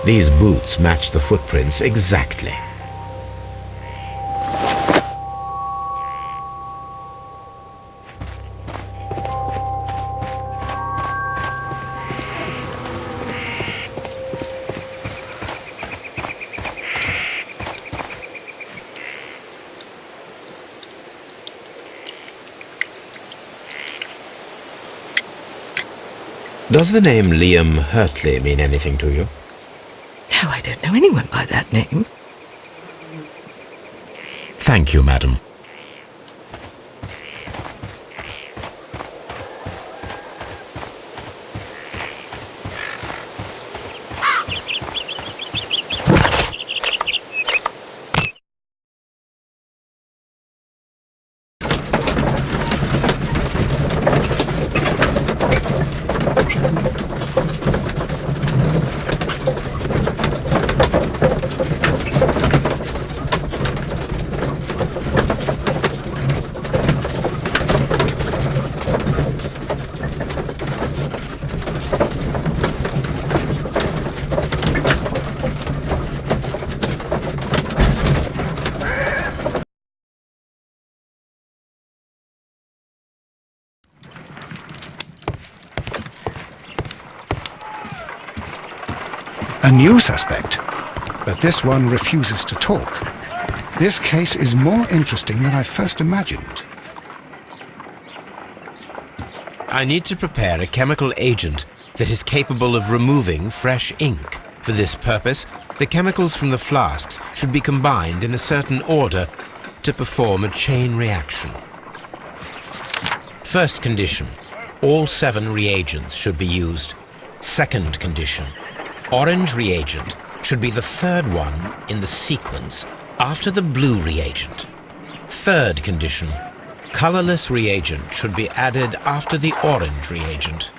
These boots match the footprints exactly. Does the name Liam Hurtley mean anything to you? No, I don't know anyone by that name. Thank you, madam. A new suspect, but this one refuses to talk. This case is more interesting than I first imagined. I need to prepare a chemical agent that is capable of removing fresh ink. For this purpose, the chemicals from the flasks should be combined in a certain order to perform a chain reaction. First condition, all 7 reagents should be used. Second condition, orange reagent should be the 3rd one in the sequence after the blue reagent. Third condition, colorless reagent should be added after the orange reagent.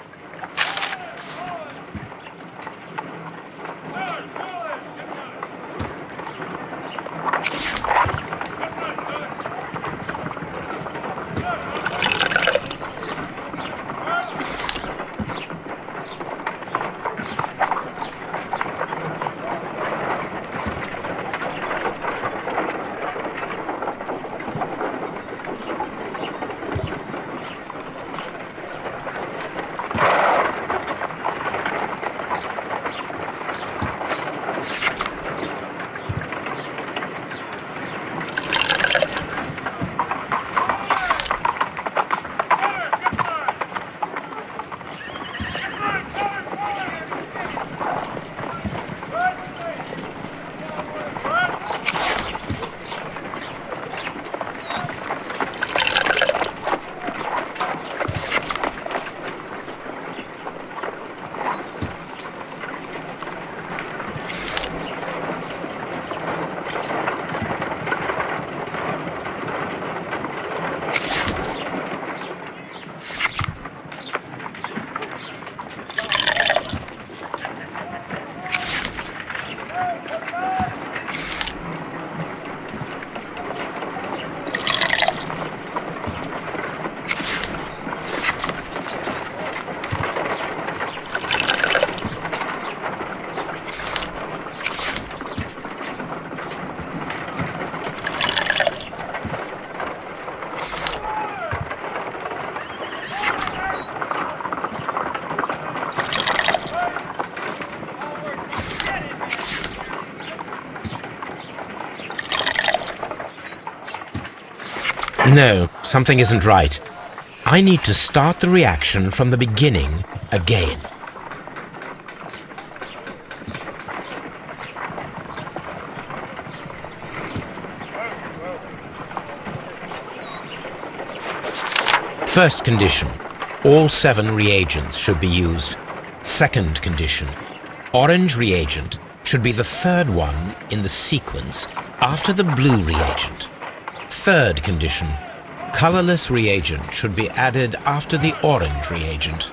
No, something isn't right. I need to start the reaction from the beginning again. First condition, all 7 reagents should be used. Second condition, orange reagent should be the third one in the sequence after the blue reagent. Third condition, colorless reagent should be added after the orange reagent.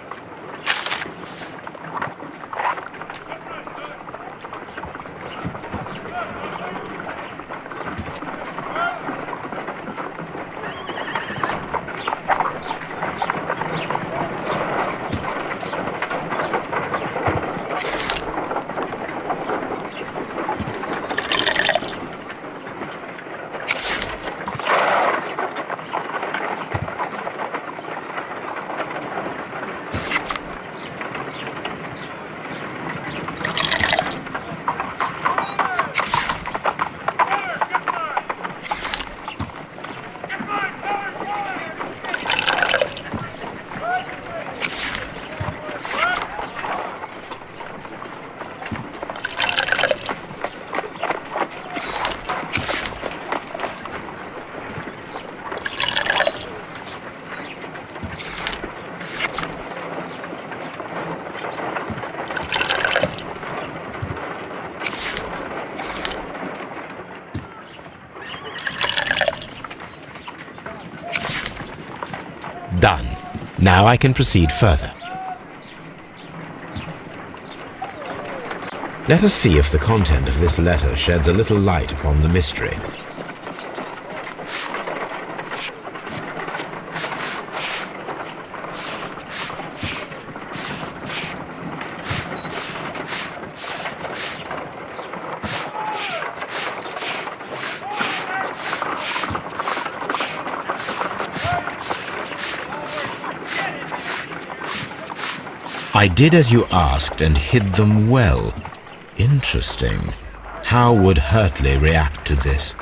Done. Now I can proceed further. Let us see if the content of this letter sheds a little light upon the mystery. I did as you asked and hid them well. Interesting. How would Hurtley react to this?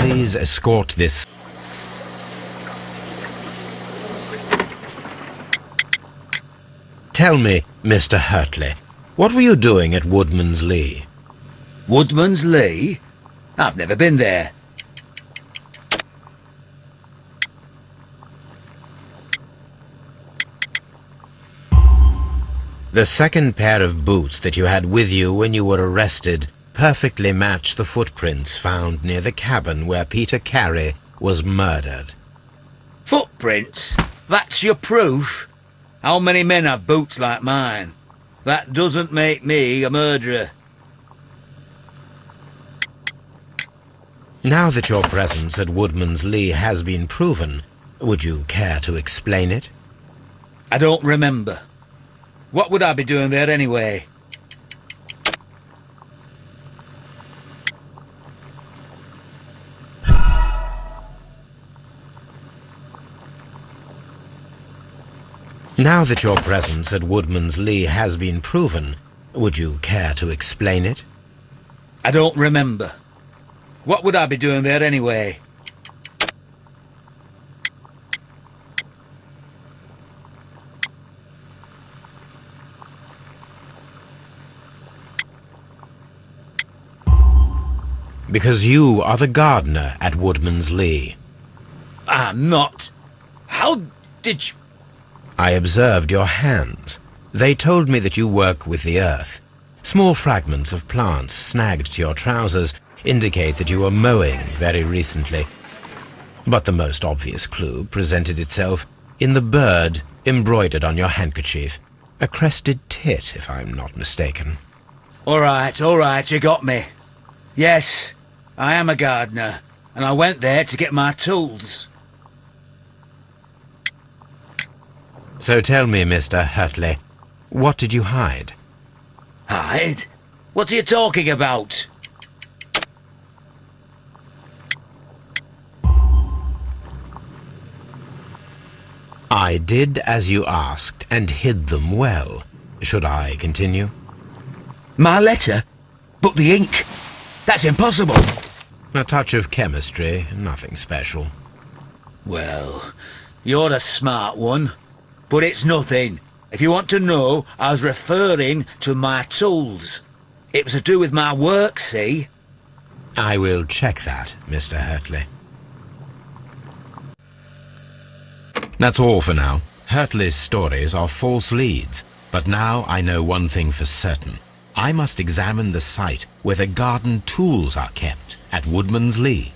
Please escort this. Tell me, Mr. Hurtley, what were you doing at Woodman's Lee? Woodman's Lee? I've never been there. The second pair of boots that you had with you when you were arrested perfectly match the footprints found near the cabin where Peter Carey was murdered. Footprints? That's your proof? How many men have boots like mine? That doesn't make me a murderer. Now that your presence at Woodman's Lee has been proven, would you care to explain it? I don't remember. What would I be doing there anyway? Now that your presence at Woodman's Lee has been proven, would you care to explain it? I don't remember. What would I be doing there anyway? Because you are the gardener at Woodman's Lee. I'm not. How did you... I observed your hands. They told me that you work with the earth. Small fragments of plants snagged to your trousers indicate that you were mowing very recently. But the most obvious clue presented itself in the bird embroidered on your handkerchief. A crested tit, if I'm not mistaken. All right, you got me. Yes, I am a gardener, and I went there to get my tools. So tell me, Mr. Hurtley, what did you hide? Hide? What are you talking about? I did as you asked and hid them well. Should I continue? My letter? But the ink? That's impossible. A touch of chemistry, nothing special. Well, you're the smart one. But it's nothing. If you want to know, I was referring to my tools. It was to do with my work, see? I will check that, Mr. Hurtley. That's all for now. Hurtley's stories are false leads, but now I know one thing for certain. I must examine the site where the garden tools are kept at Woodman's Lee.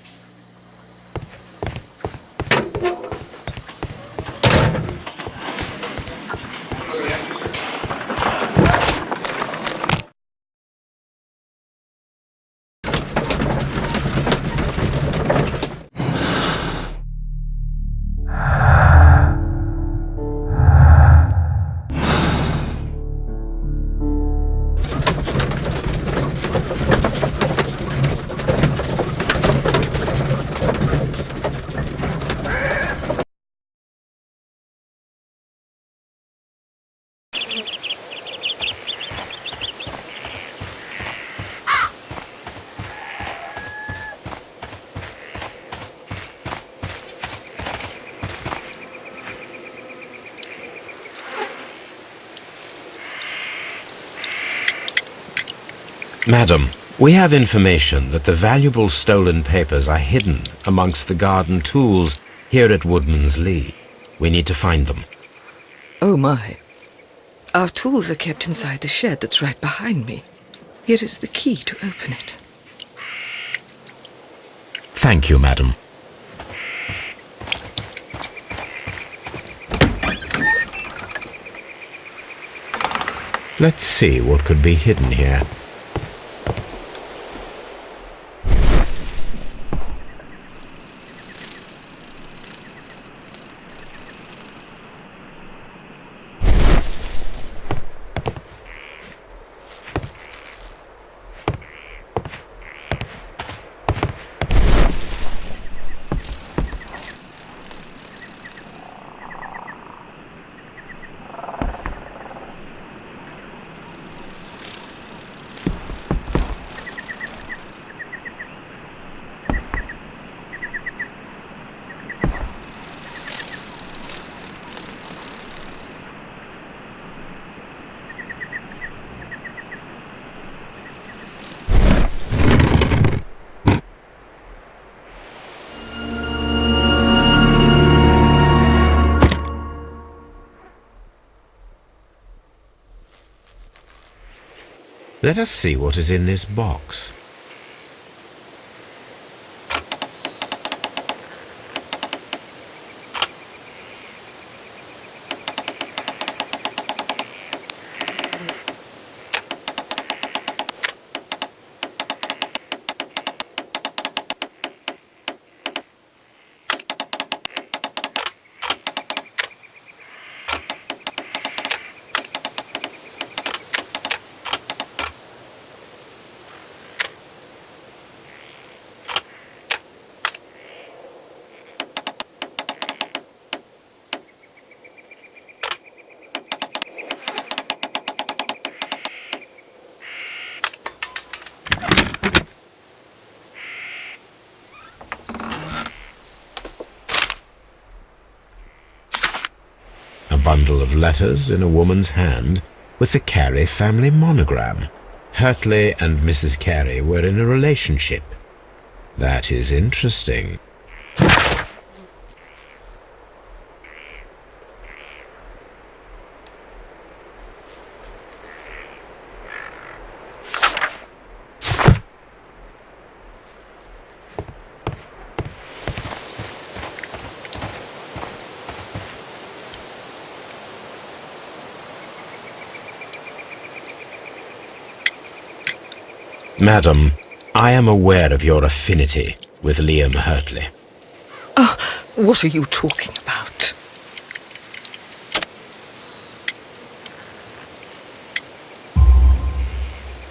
Madam, we have information that the valuable stolen papers are hidden amongst the garden tools here at Woodman's Lee. We need to find them. Oh my. Our tools are kept inside the shed that's right behind me. Here is the key to open it. Thank you, madam. Let's see what could be hidden here. Let us see what is in this box. Bundle of letters in a woman's hand with the Carey family monogram. Hurtley and Mrs. Carey were in a relationship. That is interesting. Madam, I am aware of your affinity with Liam Hurtley. Oh, what are you talking about?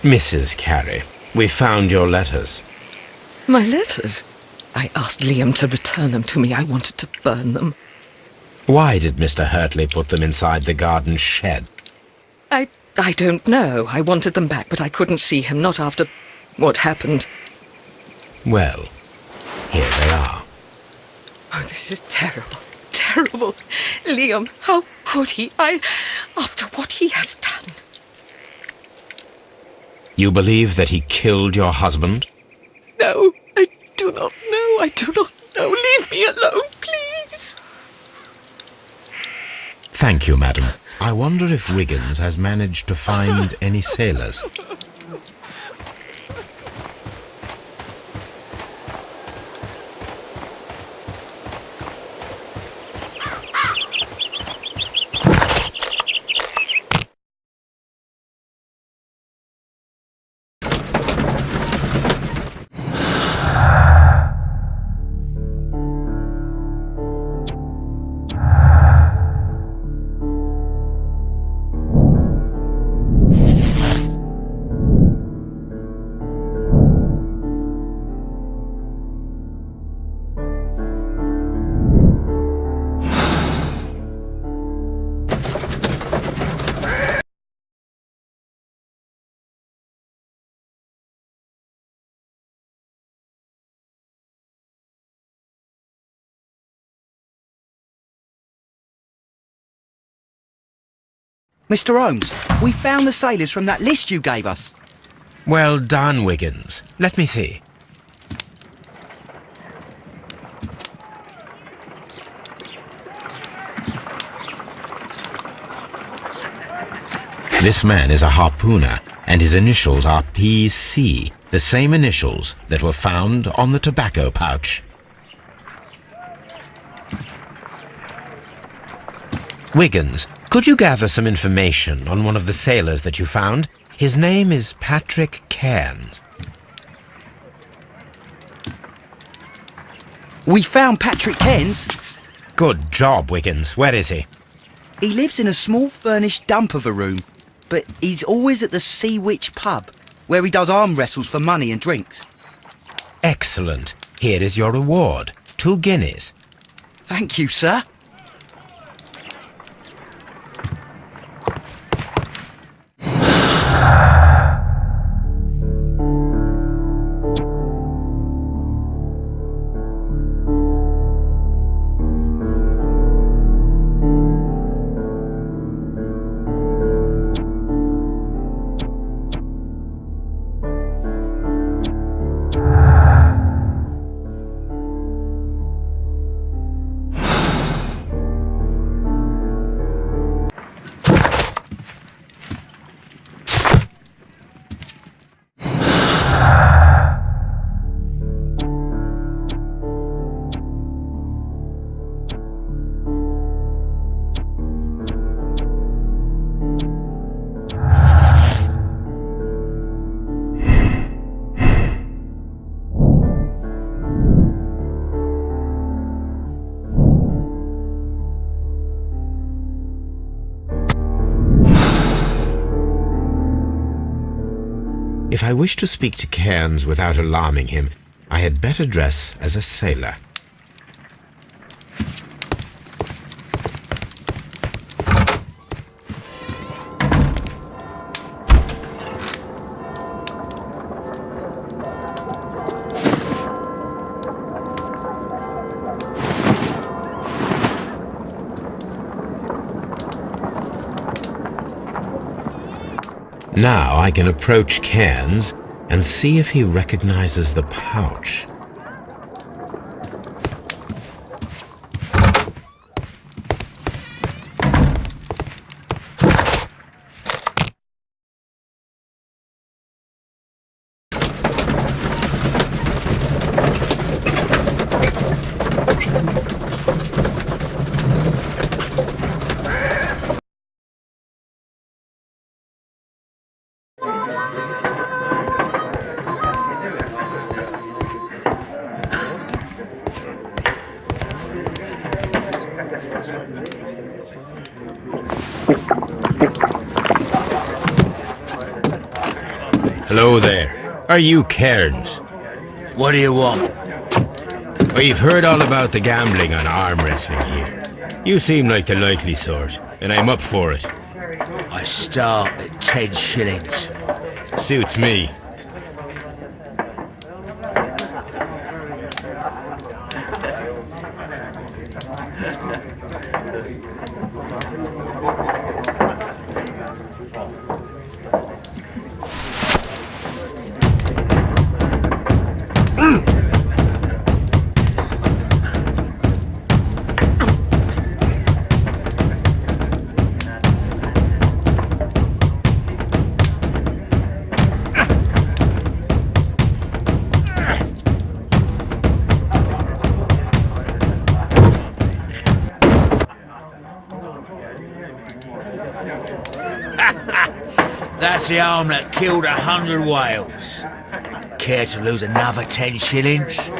Mrs. Carey, we found your letters. My letters? I asked Liam to return them to me. I wanted to burn them. Why did Mr. Hurtley put them inside the garden shed? I don't know. I wanted them back, but I couldn't see him, not after what happened. Well, here they are. Oh, this is terrible. Terrible. Liam, how could he? After what he has done. You believe that he killed your husband? No, I do not know. I do not know. Leave me alone, please. Thank you, madam. I wonder if Wiggins has managed to find any sailors. Mr. Holmes, we found the sailors from that list you gave us. Well done, Wiggins. Let me see. This man is a harpooner, and his initials are PC, the same initials that were found on the tobacco pouch. Wiggins, could you gather some information on one of the sailors that you found? His name is Patrick Cairns. We found Patrick Cairns. Good job, Wiggins. Where is he? He lives in a small furnished dump of a room, but he's always at the Sea Witch pub, where he does arm wrestles for money and drinks. Excellent. Here is your reward. 2 guineas. Thank you, sir. If I wish to speak to Cairns without alarming him, I had better dress as a sailor. Now I can approach Cairns and see if he recognizes the pouch. Hello there. Are you Cairns? What do you want? We've heard all about the gambling on arm wrestling here. You seem like the likely sort, and I'm up for it. I start at 10 shillings. Suits me. That's the arm that killed 100 whales. Care to lose another 10 shillings?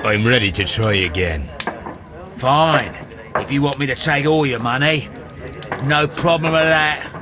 I'm ready to try again. Fine. If you want me to take all your money, no problem with that.